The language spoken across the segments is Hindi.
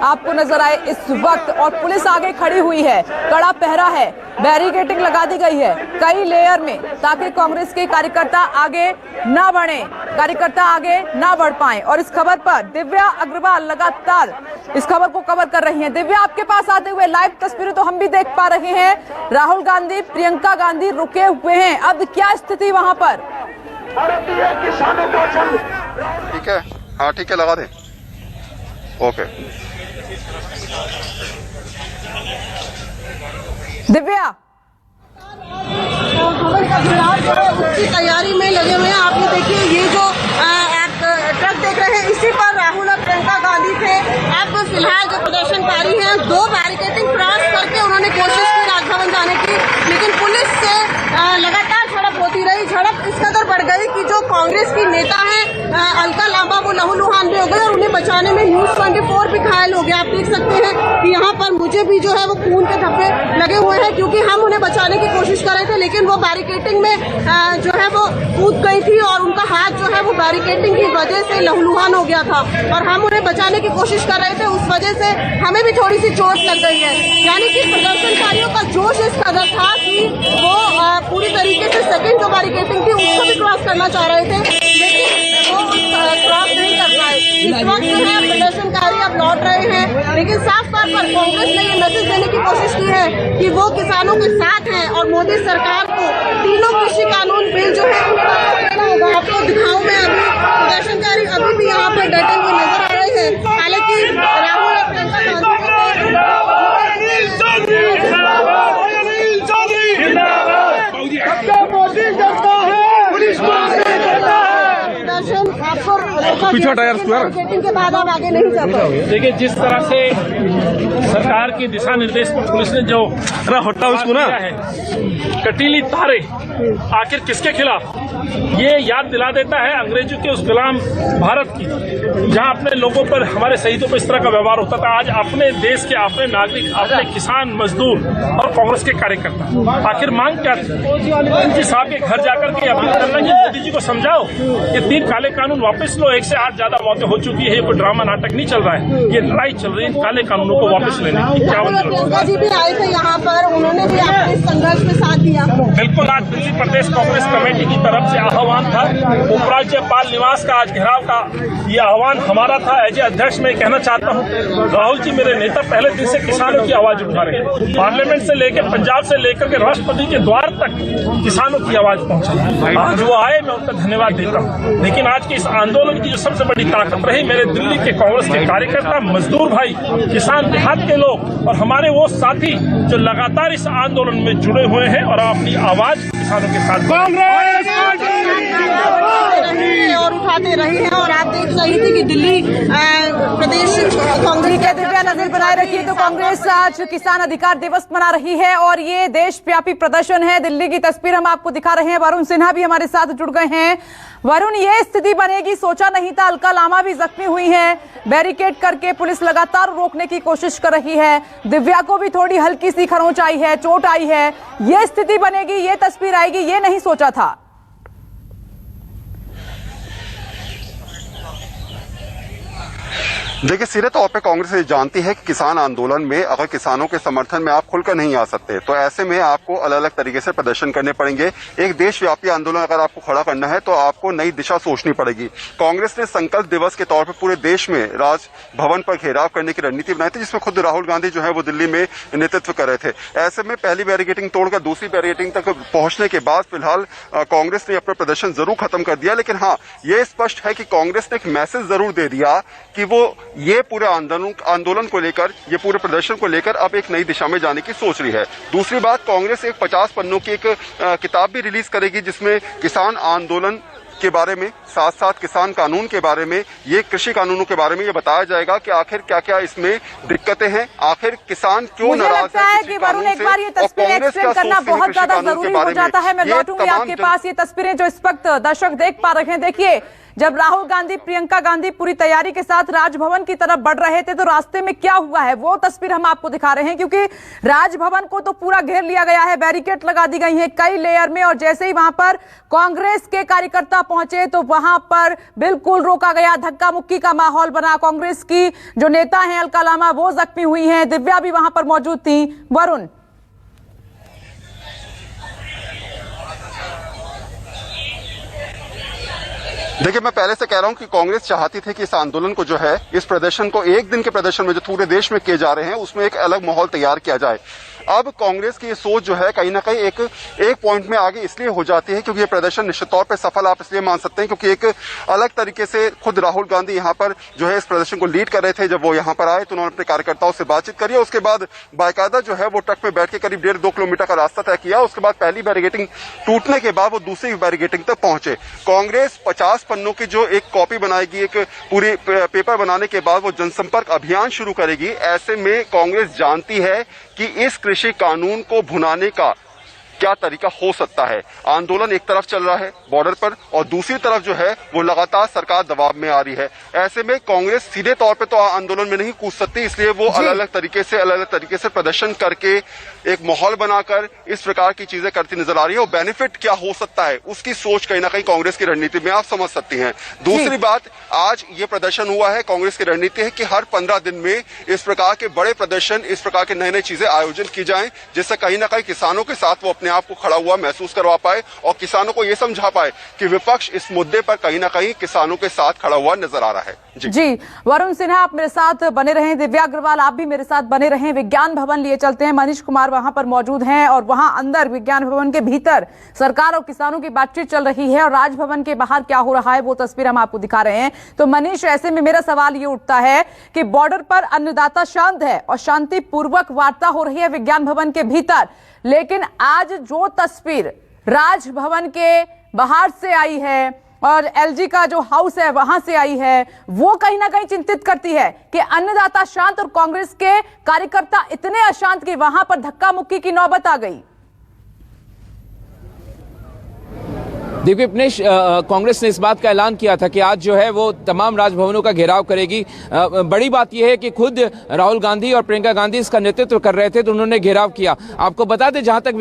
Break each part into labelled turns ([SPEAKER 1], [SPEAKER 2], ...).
[SPEAKER 1] आपको नजर आए इस वक्त, और पुलिस आगे खड़ी हुई है, कड़ा पहरा है, बैरिकेडिंग लगा दी गई है कई लेयर में, ताकि कांग्रेस के कार्यकर्ता आगे ना बढ़े, कार्यकर्ता आगे ना बढ़ पाए। और इस खबर पर दिव्या अग्रवाल लगातार इस खबर को कवर कर रही हैं। दिव्या, आपके पास आते हुए लाइव तस्वीरें तो हम भी देख पा रहे हैं, राहुल गांधी, प्रियंका गांधी रुके हुए हैं, अब क्या स्थिति वहां पर?
[SPEAKER 2] ठीक है, हाँ ठीक है, लगा दे। ओके
[SPEAKER 1] दिव्या,
[SPEAKER 3] उसकी तैयारी में लगे हुए हैं। आप ये देखिए, ये जो ट्रक देख रहे हैं, इसी पर राहुल और प्रियंका गांधी थे। अब फिलहाल जो प्रदर्शनकारी हैं, 2 बैरिकेडिंग क्रॉस करके उन्होंने कोशिश की राजभवन जाने की, लेकिन पुलिस से लगातार झड़प होती रही। झड़प इस कदर बढ़ गई कि जो कांग्रेस की नेता है अलका लांबा, वो लहूलुहान भी हो गए और उन्हें बचाने में न्यूज 24 भी घायल हो गया। आप देख सकते हैं कि यहाँ पर मुझे भी जो है वो खून के धब्बे लगे हुए हैं, क्योंकि हम उन्हें बचाने की कोशिश कर रहे थे, लेकिन वो बैरिकेडिंग में जो है वो कूद गई थी और उनका हाथ जो है वो बैरिकेडिंग की वजह से लहूलुहान हो गया था, और हम उन्हें बचाने की कोशिश कर रहे थे, उस वजह से हमें भी थोड़ी सी चोट लग गई है। यानी कि प्रदर्शनकारियों का जोश इस कदर था कि वो पूरी तरीके से सेकंड जो बैरिकेडिंग थी उसको भी क्रॉस करना चाह रहे थे, लेकिन वो क्रॉस नहीं कर पाए। इस वक्त जो है प्रदर्शनकारी अब लौट रहे हैं, लेकिन साफ तौर पर कांग्रेस ने ये मैसेज देने की कोशिश की है कि वो किसानों के साथ हैं और मोदी सरकार को तीनों कृषि कानून बिल जो है उनका आपको दिखाऊं मैं। अभी प्रदर्शनकारी अभी भी यहाँ पर डटे हुए नजर आ रहे हैं। हालांकि राहुल और प्रियंका के बाद आप आगे नहीं जा पाए।
[SPEAKER 4] देखिए, जिस तरह से सरकार के दिशा निर्देश पर पुलिस ने जो हटा उसको ना है, कटीली तारे आखिर किसके खिलाफ, ये याद दिला देता है अंग्रेजों के उस गुलाम भारत की, जहां अपने लोगों पर, हमारे शहीदों पर इस तरह का व्यवहार होता था। आज अपने देश के, अपने नागरिक, अपने किसान, मजदूर और कांग्रेस के कार्यकर्ता, आखिर मांग क्या थी? मोदी साहब के घर जाकर के मांग करना कि मोदी जी को समझाओ कि 3 काले कानून वापस लो। 1 से 8 ज्यादा मौतें हो चुकी है, ये कोई ड्रामा नाटक नहीं चल रहा है, ये लड़ाई चल रही है काले कानूनों को वापस लेने की। क्या
[SPEAKER 3] प्रियंका जी भी आए थे यहाँ पर, उन्होंने भी आपके इस संघर्ष में साथ दिया।
[SPEAKER 4] बिल्कुल, आज दिल्ली प्रदेश कांग्रेस कमेटी की तरफ से आह्वान था, उपराज्यपाल निवास का आज घेराव का ये आह्वान हमारा था। एज अध्यक्ष मैं कहना चाहता हूँ, राहुल जी मेरे नेता पहले दिन से किसानों की आवाज उठा रहे हैं, पार्लियामेंट से लेकर, पंजाब से लेकर के राष्ट्रपति के द्वार तक किसानों की आवाज पहुंची। आज वो आए, मैं उनका धन्यवाद देता हूँ, लेकिन आज के इस आंदोलन की जो सबसे बड़ी ताकत रही, मेरे दिल्ली के कांग्रेस के कार्यकर्ता, मजदूर भाई, किसान देहात के लोग और हमारे वो साथी जो लगातार इस आंदोलन में जुड़े हुए हैं और अपनी आवाज किसानों के साथ
[SPEAKER 3] और उठाते रहे हैं। और आप देख रही थी कि दिल्ली प्रदेश कांग्रेस
[SPEAKER 1] के दिव्या नजर बनाए रखिए, तो कांग्रेस आज किसान अधिकार दिवस मना रही है और ये देशव्यापी प्रदर्शन है। दिल्ली की तस्वीर हम आपको दिखा रहे हैं, वरुण सिन्हा भी हमारे साथ जुड़ गए हैं। वरुण, ये स्थिति बनेगी सोचा नहीं था, अलका लांबा भी जख्मी हुई है, बैरिकेड करके पुलिस लगातार रोकने की कोशिश कर रही है, दिव्या को भी थोड़ी हल्की सी खरोंच आई है, चोट आई है, ये स्थिति बनेगी, ये तस्वीर आएगी, ये नहीं सोचा था।
[SPEAKER 2] देखिए, सीधे तौर पे कांग्रेस ये जानती है कि किसान आंदोलन में अगर किसानों के समर्थन में आप खुलकर नहीं आ सकते, तो ऐसे में आपको अलग अलग तरीके से प्रदर्शन करने पड़ेंगे। एक देशव्यापी आंदोलन अगर आपको खड़ा करना है तो आपको नई दिशा सोचनी पड़ेगी। कांग्रेस ने संकल्प दिवस के तौर पर पूरे देश में राजभवन पर घेराव करने की रणनीति बनाई थी, जिसमें खुद राहुल गांधी जो है वो दिल्ली में नेतृत्व कर रहे थे। ऐसे में पहली बैरिकेडिंग तोड़कर दूसरी बैरिकेडिंग तक पहुंचने के बाद फिलहाल कांग्रेस ने अपना प्रदर्शन जरूर खत्म कर दिया, लेकिन हाँ, ये स्पष्ट है कि कांग्रेस ने एक मैसेज जरूर दे दिया कि वो ये पूरे आंदोलन को लेकर, ये पूरे प्रदर्शन को लेकर अब एक नई दिशा में जाने की सोच रही है। दूसरी बात, कांग्रेस एक 50 पन्नों की एक किताब भी रिलीज करेगी, जिसमें किसान आंदोलन के बारे में, साथ साथ किसान कानून के बारे में, ये कृषि कानूनों के बारे में ये बताया जाएगा कि आखिर क्या क्या इसमें दिक्कतें हैं, आखिर किसान क्यों नाराज है
[SPEAKER 1] कि वरुण, एक बार ये तस्वीरें एक्सप्लेन करना बहुत ज्यादा जरूरी हो जाता है। मैं लौटूंगी आपके पास, ये तस्वीरें जो इस वक्त दर्शक देख पा रहे हैं, देखिए जब राहुल गांधी प्रियंका गांधी पूरी तैयारी के साथ राजभवन की तरफ बढ़ रहे थे तो रास्ते में क्या हुआ है वो तस्वीर हम आपको दिखा रहे हैं, क्योंकि राजभवन को तो पूरा घेर लिया गया है, बैरिकेड लगा दी गई है कई लेयर में, और जैसे ही वहां पर कांग्रेस के कार्यकर्ता पहुंचे तो वहां पर बिल्कुल रोका गया, धक्का मुक्की का माहौल बना। कांग्रेस की जो नेता हैं अलका लामा वो जख्मी हुई हैं, दिव्या भी वहां पर मौजूद थी। वरुण,
[SPEAKER 2] देखिए, मैं पहले से कह रहा हूं कि कांग्रेस चाहती थी कि इस आंदोलन को जो है, इस प्रदर्शन को, एक दिन के प्रदर्शन में जो पूरे देश में किए जा रहे हैं उसमें एक अलग माहौल तैयार किया जाए। अब कांग्रेस की ये सोच जो है कहीं ना कहीं एक पॉइंट में आगे इसलिए हो जाती है क्योंकि ये प्रदर्शन निश्चित तौर पे सफल आप इसलिए मान सकते हैं क्योंकि एक अलग तरीके से खुद राहुल गांधी यहाँ पर जो है इस प्रदर्शन को लीड कर रहे थे। जब वो यहाँ पर आए तो उन्होंने अपने कार्यकर्ताओं से बातचीत करी, उसके बाद बाकायदा जो है वो ट्रक में बैठ के करीब 1.5-2 किलोमीटर का रास्ता तय किया। उसके बाद पहली बैरिकेडिंग टूटने के बाद वो दूसरी बैरिकेडिंग तक पहुंचे। कांग्रेस 50 पन्नों की जो एक कॉपी बनाएगी, एक पूरी पेपर बनाने के बाद वो जनसंपर्क अभियान शुरू करेगी। ऐसे में कांग्रेस जानती है कि इस कृषि कानून को भुनाने का क्या तरीका हो सकता है। आंदोलन एक तरफ चल रहा है बॉर्डर पर और दूसरी तरफ जो है वो लगातार सरकार दबाव में आ रही है। ऐसे में कांग्रेस सीधे तौर पे तो आंदोलन में नहीं कूद सकती, इसलिए वो अलग अलग तरीके से प्रदर्शन करके एक माहौल बनाकर इस प्रकार की चीजें करती नजर आ रही है। और बेनिफिट क्या हो सकता है उसकी सोच कहीं ना कहीं कांग्रेस की रणनीति में आप समझ सकती हैं। दूसरी बात, आज ये प्रदर्शन हुआ है, कांग्रेस की रणनीति है कि हर 15 दिन में इस प्रकार के बड़े प्रदर्शन, इस प्रकार के नई नई चीजें आयोजन की जाएं, जिससे कहीं ना कहीं किसानों के साथ वो अपने आप को खड़ा हुआ महसूस करवा पाए और किसानों को ये समझा पाए कि विपक्ष इस मुद्दे पर कहीं ना कहीं किसानों के साथ खड़ा हुआ नजर आ रहा है।
[SPEAKER 1] जी, वरुण सिन्हा आप मेरे साथ बने रहें, दिव्या अग्रवाल आप भी मेरे साथ बने रहें। विज्ञान भवन लिए चलते हैं, मनीष कुमार वहां पर मौजूद हैं और वहां अंदर विज्ञान भवन के भीतर सरकार और किसानों की बातचीत चल रही है और राजभवन के बाहर क्या हो रहा है वो तस्वीर हम आपको दिखा रहे हैं। तो मनीष, ऐसे में मेरा सवाल ये उठता है कि बॉर्डर पर अन्नदाता शांत है और शांतिपूर्वक वार्ता हो रही है विज्ञान भवन के भीतर, लेकिन आज जो तस्वीर राजभवन के बाहर से आई है और एलजी का जो हाउस है वहां से आई है, वो कहीं ना कहीं चिंतित करती है कि अन्नदाता शांत और कांग्रेस के कार्यकर्ता इतने अशांत कि वहां पर धक्का मुक्की की नौबत आ गई।
[SPEAKER 5] देखिए विपनेश, कांग्रेस ने इस बात का ऐलान किया था कि आज जो है वो तमाम राजभवनों का घेराव करेगी। बड़ी बात यह है कि खुद राहुल गांधी और प्रियंका गांधी इसका नेतृत्व कर रहे थे तो उन्होंने घेराव किया। आपको बता दें, जहां तक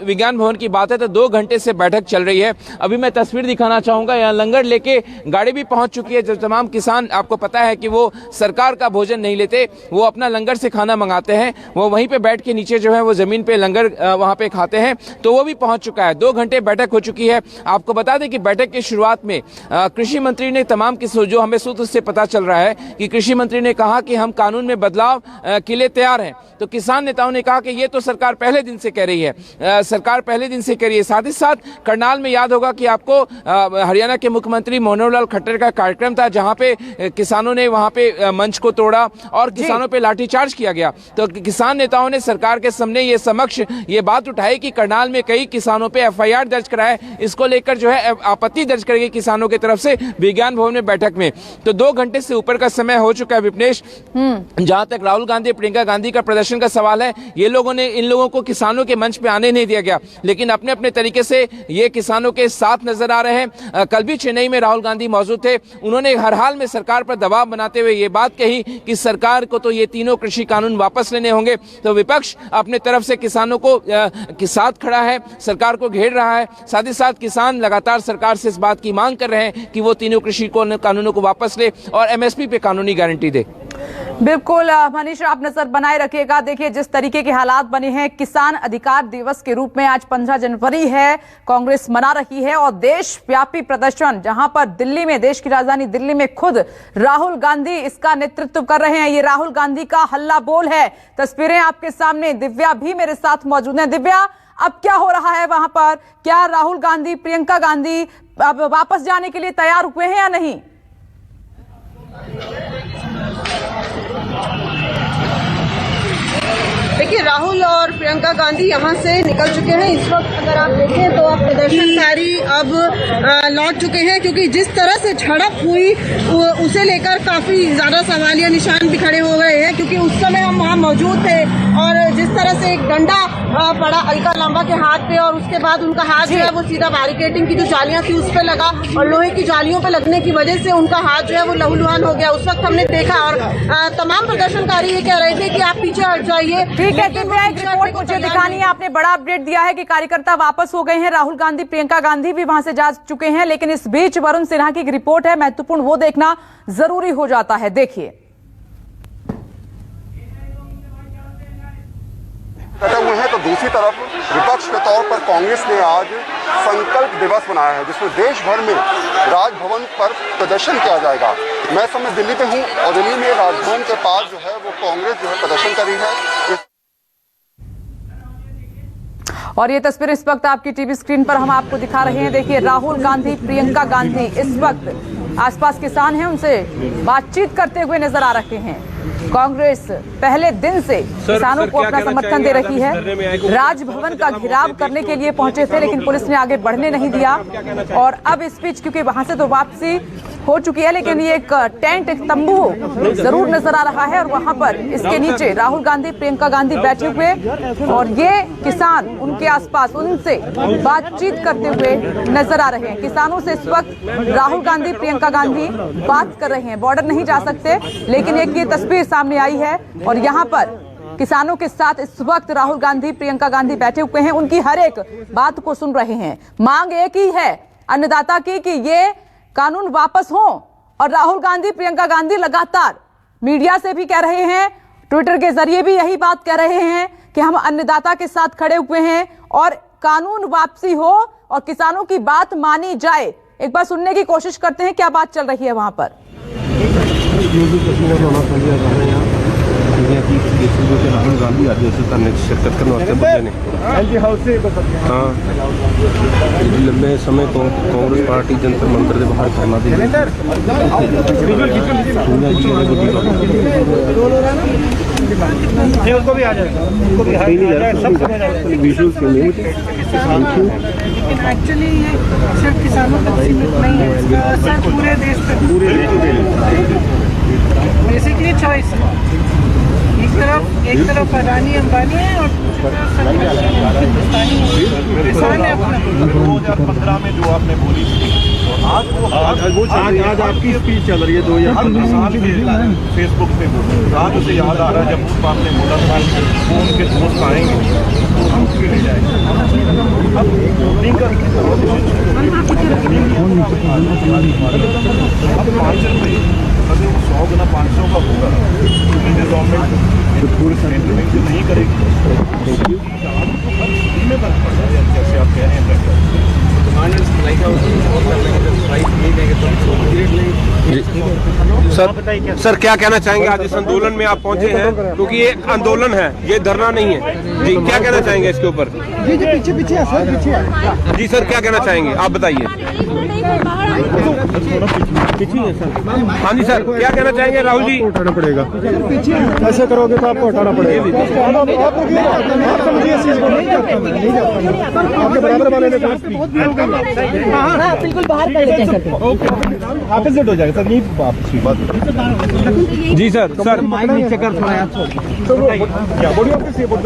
[SPEAKER 5] विज्ञान भवन की बात है तो 2 घंटे से बैठक चल रही है। अभी मैं तस्वीर दिखाना चाहूंगा, यहाँ लंगर लेके गाड़ी भी पहुंच चुकी है। जो तमाम किसान, आपको पता है कि वो सरकार का भोजन नहीं लेते, वो अपना लंगर से खाना मंगाते हैं, वो वहीं पे बैठ के नीचे जो है वो जमीन पे लंगर वहां पे खाते हैं, तो वो भी पहुंच चुका है। 2 घंटे बैठक हो चुकी है। आपको बता दें कि बैठक की शुरुआत में कृषि मंत्री ने तमाम किसानों, जो हमें सूत्र से पता चल रहा है कि कृषि मंत्री ने कहा कि हम कानून में बदलाव के लिए तैयार हैं। तो किसान नेताओं ने कहा कि ये तो सरकार पहले दिन से कह रही है, सरकार पहले दिन से कह रही है। साथ ही साथ करनाल में याद होगा कि आपको हरियाणा के मुख्यमंत्री मनोहर लाल खट्टर का कार्यक्रम था जहां पे किसानों ने वहां पे मंच को तोड़ा और किसानों पे लाठीचार्ज किया गया। तो किसान नेताओं ने सरकार के सामने ये समक्ष ये बात उठाई कि करनाल में कई किसानों पे एफआईआर दर्ज कराए, इसको लेकर जो है आपत्ति दर्ज करेगी किसानों की तरफ से विज्ञान भवन में बैठक में। तो 2 घंटे से ऊपर का समय हो चुका है विपनेश। जहां तक राहुल गांधी प्रियंका गांधी का प्रदर्शन का सवाल है, ये लोगों ने, इन लोगों को किसानों के मंच पे आने नहीं दिया गया, लेकिन अपने अपने तरीके से ये किसानों के साथ नजर आ रहे हैं। कल भी चेन्नई में राहुल गांधी मौजूद थे, उन्होंने हर हाल में सरकार पर दबाव बनाते हुए ये बात कही कि सरकार को तो ये तीनों कृषि कानून वापस लेने होंगे। तो विपक्ष अपने तरफ से किसानों को के साथ खड़ा है, सरकार को घेर रहा है। साथ ही साथ किसान लगातार सरकार से इस बात की मांग कर रहे हैं कि वो तीनों कृषि कानूनों को वापस ले और एमएसपी पे कानूनी गारंटी दे।
[SPEAKER 1] बिल्कुल मनीष, आप नजर बनाए रखिएगा। देखिए जिस तरीके के हालात बने हैं, किसान अधिकार दिवस के रूप में आज 15 जनवरी है, कांग्रेस मना रही है और देशव्यापी प्रदर्शन, जहां पर दिल्ली में, देश की राजधानी दिल्ली में खुद राहुल गांधी इसका नेतृत्व कर रहे हैं। ये राहुल गांधी का हल्ला बोल है। तस्वीरें आपके सामने, दिव्या भी मेरे साथ मौजूद है। दिव्या, अब क्या हो रहा है वहां पर? क्या राहुल गांधी, प्रियंका गांधी अब वापस जाने के लिए तैयार हुए हैं या नहीं?
[SPEAKER 3] देखिए, राहुल और प्रियंका गांधी यहां से निकल चुके हैं। इस वक्त अगर आप देखें तो अब प्रदर्शनकारी अब लौट चुके हैं, क्योंकि जिस तरह से झड़प हुई उसे लेकर काफी ज्यादा सवालिया निशान भी खड़े हो गए हैं, क्योंकि उस समय हम वहां मौजूद थे और जिस तरह से एक डंडा पड़ा अलका लांबा के हाथ पे, और उसके बाद उनका हाथ जो है वो सीधा बैरिकेडिंग की जो जालियां थी उस पे लगा, और लोहे की जालियों पे लगने की वजह से उनका हाथ जो है वो लहूलुहान हो गया। उस वक्त हमने देखा, और तमाम प्रदर्शनकारी ये कह रहे थे कि आप पीछे हट जाइए।
[SPEAKER 1] ठीक है, दिव्या एक रिपोर्ट मुझे दिखानी है। आपने बड़ा अपडेट दिया है कि कार्यकर्ता वापस हो गए हैं, राहुल गांधी प्रियंका गांधी भी वहां से जा चुके हैं, लेकिन इस बीच वरुण सिन्हा की एक रिपोर्ट है, महत्वपूर्ण, वो देखना जरूरी हो जाता है। देखिए,
[SPEAKER 2] डटे हुए हैं तो दूसरी तरफ विपक्ष के तौर पर कांग्रेस ने आज संकल्प दिवस बनाया है, जिसमें देश भर में राजभवन पर प्रदर्शन किया जाएगा। मैं इस समय दिल्ली पे हूं और दिल्ली में राजभवन के पास जो है वो कांग्रेस जो है प्रदर्शन कर रही है।
[SPEAKER 1] और ये तस्वीर इस वक्त आपकी टीवी स्क्रीन पर हम आपको दिखा रहे हैं। देखिए, राहुल गांधी प्रियंका गांधी इस वक्त आसपास किसान हैं, उनसे बातचीत करते हुए नजर आ रहे हैं। कांग्रेस पहले दिन से किसानों को अपना समर्थन दे रही है। राजभवन का घेराव करने के लिए पहुंचे थे, लेकिन पुलिस ने आगे बढ़ने नहीं दिया। और अब इस बीच, क्योंकि वहां से तो वापसी हो चुकी है, लेकिन ये एक टेंट, एक तंबू जरूर नजर आ रहा है, और वहां पर इसके नीचे राहुल गांधी प्रियंका गांधी बैठे हुए, और ये किसान उनके आसपास उनसे बातचीत करते हुए नजर आ रहे हैं। किसानों से इस वक्त राहुल गांधी प्रियंका गांधी बात कर रहे हैं। बॉर्डर नहीं जा सकते, लेकिन एक ये तस्वीर सामने आई है, और यहाँ पर किसानों के साथ इस वक्त राहुल गांधी प्रियंका गांधी बैठे हुए हैं, उनकी हर एक बात को सुन रहे हैं। मांग एक ही है अन्नदाता की कि ये कानून वापस हो, और राहुल गांधी प्रियंका गांधी लगातार मीडिया से भी कह रहे हैं, ट्विटर के जरिए भी यही बात कह रहे हैं कि हम अन्नदाता के साथ खड़े हुए हैं और कानून वापसी हो और किसानों की बात मानी जाए। एक बार सुनने की कोशिश करते हैं क्या बात चल रही है वहां पर।
[SPEAKER 6] राहुल गांधी आज धरने शिरकत करने वास्ते पहुंचे ने। हाँ, लंबे समय तो कांग्रेस पार्टी जंतर मंतर के बाहर धरना दे रही
[SPEAKER 7] उनको भी आ जाएगा, उनको भी एक्चुअली ये सिर्फ किसानों तक सीमित नहीं है, इसका असर पूरे देश पे, बेसिकली चॉइस है। एक तरफ अडानी अंबानी है और किसान है अपना।
[SPEAKER 8] 2015 में जो आपने बोली थी, आज आपकी स्पीच चल रही है 2015 फेसबुक पे बोली, आज उसे याद आ रहा है जब आपने बोला था वो उनके दोस्त आएंगे तो उसके ले जाएंगे। अब नहीं करके अब 5 रुपये अगर 100 गुना 500 का होगा, गवर्नमेंट नहीं करेगी जैसे आप कह रहे हैं।
[SPEAKER 6] सर क्या कहना चाहेंगे? आज इस आंदोलन में आप पहुंचे हैं, क्योंकि ये आंदोलन है, ये धरना नहीं है जी, क्या कहना चाहेंगे इसके ऊपर?
[SPEAKER 7] पीछे सर, पीछे।
[SPEAKER 6] जी सर, क्या कहना चाहेंगे आप बताइए। हाँ जी सर, क्या कहना चाहेंगे? राहुल जी,
[SPEAKER 8] उठाना पड़ेगा, ऐसे करोगे तो आपको उठाना पड़ेगा। आपके बराबर वाले ने
[SPEAKER 7] बिल्कुल बाहर कर लेते हैं सर,
[SPEAKER 8] ऑपोजिट हो जाएगा सर, नहीं बात।
[SPEAKER 6] जी सर, सर
[SPEAKER 7] नीचे कर थोड़ा यार,
[SPEAKER 8] क्या बॉडी ऑफिस ये बोल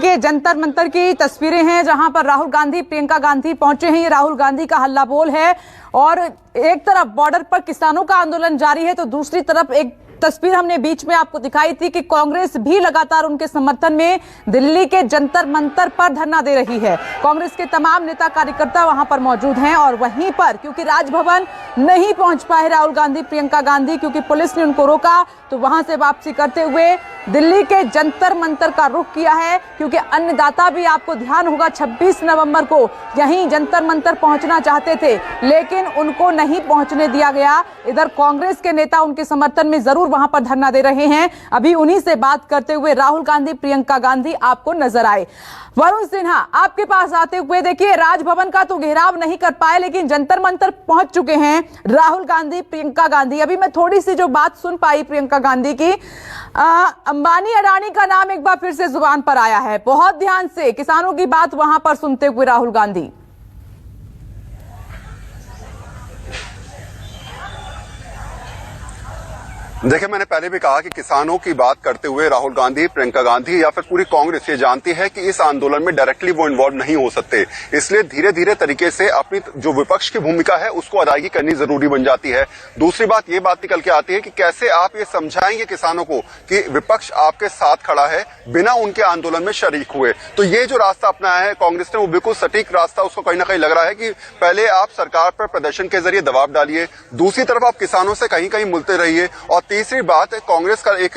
[SPEAKER 1] ये जंतर मंतर की तस्वीरें हैं जहां पर राहुल गांधी प्रियंका गांधी पहुंचे हैं। ये राहुल गांधी का हल्ला बोल है, और एक तरफ बॉर्डर पर किसानों का आंदोलन जारी है, तो दूसरी तरफ एक तस्वीर हमने बीच में आपको दिखाई थी कि कांग्रेस भी लगातार उनके समर्थन में दिल्ली के जंतर मंतर पर धरना दे रही है। कांग्रेस के तमाम नेता कार्यकर्ता वहां पर मौजूद हैं, और वहीं पर क्योंकि राजभवन नहीं पहुंच पाए राहुल गांधी प्रियंका गांधी, क्योंकि पुलिस ने उनको रोका, तो वहां से वापसी करते हुए दिल्ली के जंतर मंतर का रुख किया है। क्योंकि अन्नदाता भी, आपको ध्यान होगा, 26 नवंबर को यहीं जंतर मंतर पहुंचना चाहते थे, लेकिन उनको नहीं पहुंचने दिया गया। इधर कांग्रेस के नेता उनके समर्थन में जरूर वहां पर धरना दे रहे हैं। अभी उन्हीं से बात करते हुए राहुल गांधी प्रियंका गांधी आपको नजर आए। वरुण सिन्हा, आपके पास आते हुए, देखिए राजभवन का तो घेराव नहीं कर पाए, लेकिन जंतर मंतर पहुंच चुके हैं। हैं राहुल गांधी, प्रियंका गांधी। अभी मैं थोड़ी सी जो बात सुन पाई प्रियंका गांधी की, अंबानी अडानी का नाम एक बार फिर से जुबान पर आया है। बहुत ध्यान से किसानों की बात वहां पर सुनते हुए राहुल गांधी।
[SPEAKER 2] देखिए, मैंने पहले भी कहा कि किसानों की बात करते हुए राहुल गांधी, प्रियंका गांधी या फिर पूरी कांग्रेस ये जानती है कि इस आंदोलन में डायरेक्टली वो इन्वॉल्व नहीं हो सकते, इसलिए धीरे धीरे तरीके से अपनी जो विपक्ष की भूमिका है उसको अदायगी करनी जरूरी बन जाती है। दूसरी बात ये बात निकल के आती है कि कैसे आप ये समझाएंगे किसानों को कि विपक्ष आपके साथ खड़ा है बिना उनके आंदोलन में शरीक हुए। तो ये जो रास्ता अपनाया है कांग्रेस ने वो बिल्कुल सटीक रास्ता उसको कहीं ना कहीं लग रहा है कि पहले आप सरकार पर प्रदर्शन के जरिए दबाव डालिए, दूसरी तरफ आप किसानों से कहीं कहीं मिलते रहिए, और तीसरी बात कांग्रेस का एक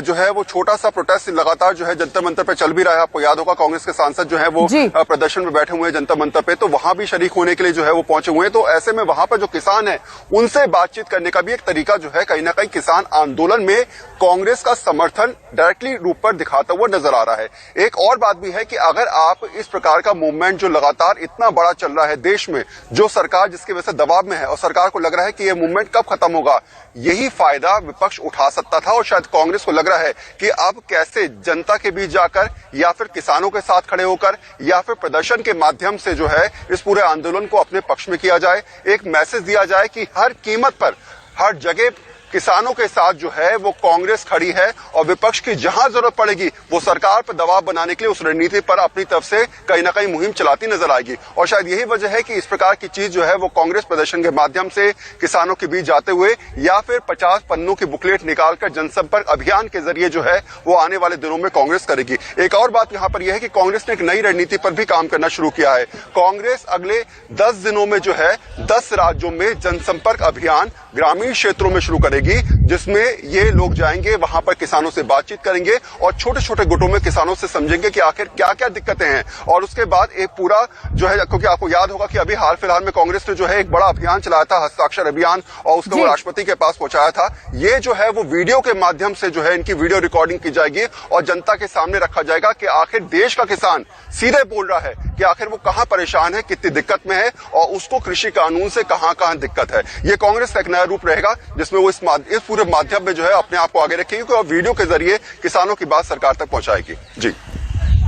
[SPEAKER 2] जो है वो छोटा सा प्रोटेस्ट लगातार जो है जंतर मंतर पे चल भी रहा है। आपको याद होगा कांग्रेस के सांसद जो है वो प्रदर्शन में बैठे हुए हैं जंतर मंतर पे, तो वहां भी शरीक होने के लिए जो है वो पहुंचे हुए हैं। तो ऐसे में वहां पर जो किसान है उनसे बातचीत करने का भी एक तरीका जो है कहीं ना कहीं किसान आंदोलन में कांग्रेस का समर्थन डायरेक्टली रूप पर दिखाता हुआ नजर आ रहा है। एक और बात भी है कि अगर आप इस प्रकार का मूवमेंट जो लगातार इतना बड़ा चल रहा है देश में, जो सरकार जिसकी वजह से दबाव में है और सरकार को लग रहा है कि यह मूवमेंट कब खत्म होगा, यही फायदा विपक्ष उठा सकता था। और शायद कांग्रेस को लग रहा है कि अब कैसे जनता के बीच जाकर या फिर किसानों के साथ खड़े होकर या फिर प्रदर्शन के माध्यम से जो है इस पूरे आंदोलन को अपने पक्ष में किया जाए, एक मैसेज दिया जाए कि हर कीमत पर हर जगह किसानों के साथ जो है वो कांग्रेस खड़ी है और विपक्ष की जहां जरूरत पड़ेगी वो सरकार पर दबाव बनाने के लिए उस रणनीति पर अपनी तरफ से कहीं ना कहीं मुहिम चलाती नजर आएगी। और शायद यही वजह है कि इस प्रकार की चीज जो है वो कांग्रेस प्रदर्शन के माध्यम से किसानों के बीच जाते हुए या फिर 50 पन्नों की बुकलेट निकालकर जनसंपर्क अभियान के जरिए जो है वो आने वाले दिनों में कांग्रेस करेगी। एक और बात यहाँ पर यह है कि कांग्रेस ने एक नई रणनीति पर भी काम करना शुरू किया है। कांग्रेस अगले 10 दिनों में जो है 10 राज्यों में जनसंपर्क अभियान ग्रामीण क्षेत्रों में शुरू करेगी, जिसमें ये लोग जाएंगे, वहां पर किसानों से बातचीत करेंगे और छोटे छोटे गुटों में किसानों से समझेंगे कि आखिर क्या क्या दिक्कतें हैं। और उसके बाद एक पूरा जो है, क्योंकि आपको याद होगा कि अभी हाल फिलहाल में कांग्रेस ने जो है एक बड़ा अभियान चलाया था, हस्ताक्षर अभियान, और उसको वो राष्ट्रपति के पास पहुंचाया था। ये जो है वो वीडियो के माध्यम से जो है इनकी वीडियो रिकॉर्डिंग की जाएगी और जनता के सामने रखा जाएगा कि आखिर देश का किसान सीधे बोल रहा है कि आखिर वो कहां परेशान है, कितनी दिक्कत में है और उसको कृषि कानून से कहां कहां दिक्कत है। ये कांग्रेस का एक नया रूप रहेगा जिसमें वो इस पूरे माध्यम में जो है अपने आप को आगे रखेगी और वीडियो के जरिए किसानों की बात सरकार तक पहुंचाएगी। जी,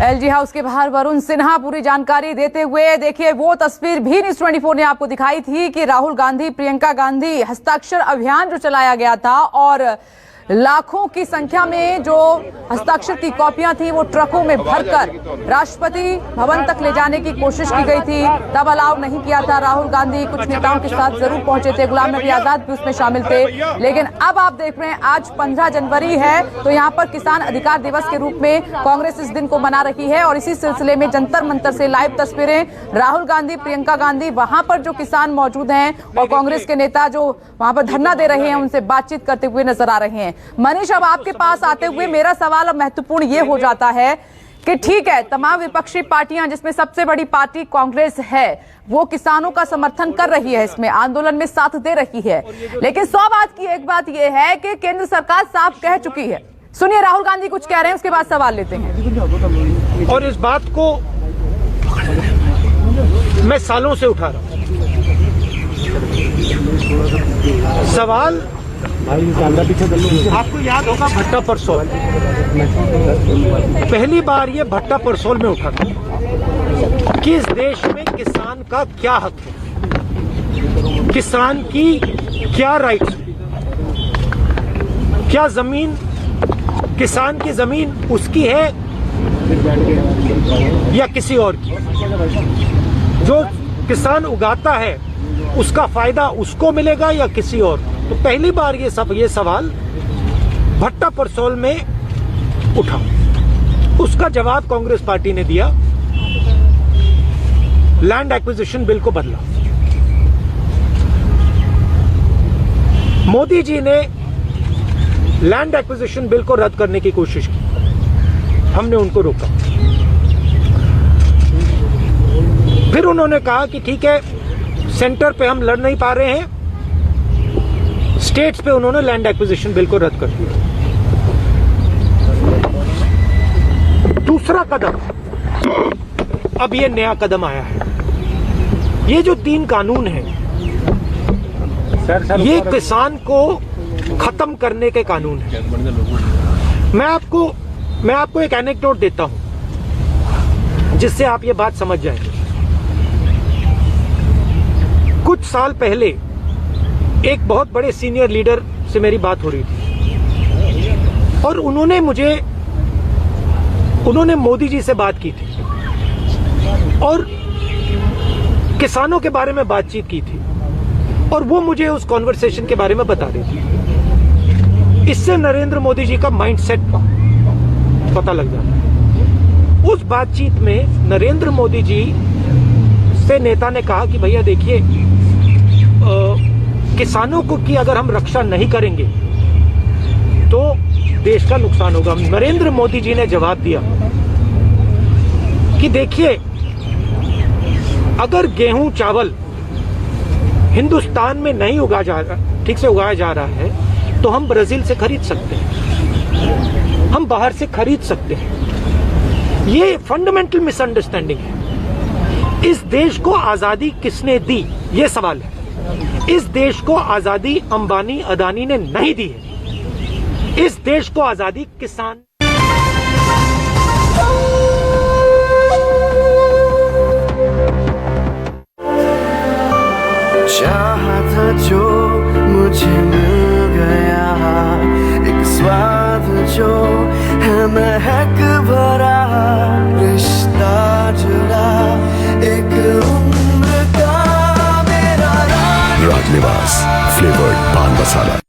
[SPEAKER 1] एलजी हाउस के बाहर वरुण सिन्हा पूरी जानकारी देते हुए, देखिए वो तस्वीर भी न्यूज़ 24 ने आपको दिखाई थी कि राहुल गांधी, प्रियंका गांधी हस्ताक्षर अभियान जो चलाया गया था और लाखों की संख्या में जो हस्ताक्षर की कॉपियां थी वो ट्रकों में भरकर राष्ट्रपति भवन तक ले जाने की कोशिश की गई थी। तब अलाउ नहीं किया था। राहुल गांधी कुछ नेताओं के साथ जरूर पहुंचे थे, गुलाम नबी आजाद भी उसमें शामिल थे। लेकिन अब आप देख रहे हैं आज 15 जनवरी है तो यहाँ पर किसान अधिकार दिवस के रूप में कांग्रेस इस दिन को मना रही है और इसी सिलसिले में जंतर मंतर से लाइव तस्वीरें राहुल गांधी, प्रियंका गांधी, वहां पर जो किसान मौजूद हैं और कांग्रेस के नेता जो वहां पर धरना दे रहे हैं उनसे बातचीत करते हुए नजर आ रहे हैं। मनीष, अब आपके पास आते हुए मेरा सवाल अब महत्वपूर्ण ये हो जाता है कि ठीक है, तमाम विपक्षी पार्टियां जिसमें सबसे बड़ी पार्टी कांग्रेस है वो किसानों का समर्थन कर रही है, इसमें आंदोलन में साथ दे रही है, लेकिन 100 बात की एक बात यह है कि केंद्र सरकार साफ कह चुकी है। सुनिए राहुल गांधी कुछ कह रहे हैं, उसके बाद सवाल लेते हैं।
[SPEAKER 9] और इस बात को मैं सालों से उठा रहा हूं। सवाल आपको याद होगा भट्टा परसोल, पहली बार ये भट्टा परसोल में उठा था कि इस देश में किसान का क्या हक है, किसान की क्या राइट्स है, क्या जमीन, किसान की जमीन उसकी है या किसी और की, जो किसान उगाता है उसका फायदा उसको मिलेगा या किसी और। तो पहली बार ये सवाल भट्टा परसोल में उठा, उसका जवाब कांग्रेस पार्टी ने दिया, लैंड एक्विजिशन बिल को बदला। मोदी जी ने लैंड एक्विजिशन बिल को रद्द करने की कोशिश की, हमने उनको रोका। फिर उन्होंने कहा कि ठीक है, सेंटर पे हम लड़ नहीं पा रहे हैं, स्टेट्स पे उन्होंने लैंड एक्विजिशन बिल को रद्द कर दिया। दूसरा कदम, अब ये नया कदम आया है, ये जो 3 कानून हैं ये किसान को खत्म करने के कानून है। मैं आपको एक एनेक्डोट देता हूं जिससे आप ये बात समझ जाएंगे। कुछ साल पहले एक बहुत बड़े सीनियर लीडर से मेरी बात हो रही थी और उन्होंने मोदी जी से बात की थी और किसानों के बारे में बातचीत की थी और वो मुझे उस कॉन्वर्सेशन के बारे में बता रही थी। इससे नरेंद्र मोदी जी का माइंडसेट पता लग जाता है। उस बातचीत में नरेंद्र मोदी जी से नेता ने कहा कि भैया देखिए, किसानों को की अगर हम रक्षा नहीं करेंगे तो देश का नुकसान होगा। नरेंद्र मोदी जी ने जवाब दिया कि देखिए, अगर गेहूं चावल हिंदुस्तान में नहीं ठीक से उगाया जा रहा है तो हम ब्राजील से खरीद सकते हैं, हम बाहर से खरीद सकते हैं। ये फंडामेंटल मिसअंडरस्टैंडिंग है। इस देश को आजादी किसने दी, ये सवाल है। इस देश को आजादी अंबानी अदानी ने नहीं दी है। इस देश को आजादी किसान।
[SPEAKER 10] चाहा था जो मुझे मिल गया, एक स्वाद जो है महक भरा, रिश्ता जुड़ा एक उम्र का मेरा। राज निवास फ्लेवर्ड पान मसाला।